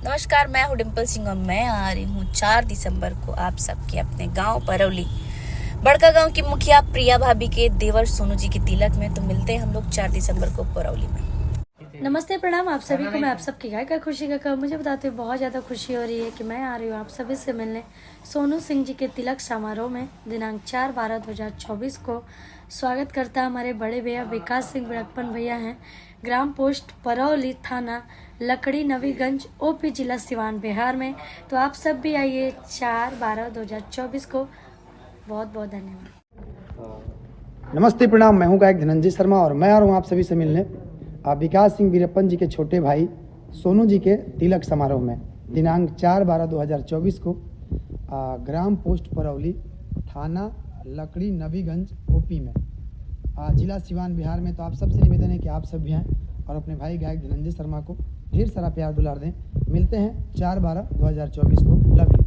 नमस्कार, मैं हूँ डिम्पल सिंह और मैं आ रही हूँ 4 दिसंबर को आप सबके अपने गांव परौली बड़का गांव की मुखिया प्रिया भाभी के देवर सोनू जी के तिलक में। तो मिलते हैं हम लोग 4 दिसंबर को परौली में। नमस्ते, प्रणाम आप सभी को। मैं आप सबकी गायिका खुशी का कब मुझे बताते हुए बहुत ज़्यादा खुशी हो रही है कि मैं आ रही हूँ आप सभी से मिलने सोनू सिंह जी के तिलक समारोह में दिनांक 4/12/2024 को। स्वागत करता हमारे बड़े भैया विकास सिंह बड़प्पन भैया हैं, ग्राम पोस्ट परौली, थाना लकड़ी नवीगंज, ओपी, जिला सिवान, बिहार में। तो आप सब भी आइए 4/12/2024 को। बहुत बहुत धन्यवाद। नमस्ते, प्रणाम। मैं हूं गायक धनंजय शर्मा और मैं आ रहा हूं आप सभी से मिलने विकास सिंह वीरप्पन जी के छोटे भाई सोनू जी के तिलक समारोह में दिनांक 4/12/2024 को ग्राम पोस्ट परौली, थाना लकड़ी नवीगंज, ओपी में, जिला सिवान, बिहार में। तो आप सबसे निवेदन है कि आप सब भी आएँ और अपने भाई गायक धनंजय शर्मा को ढेर सारा प्यार दुलार दें। मिलते हैं 4/12/2024 को। Love you.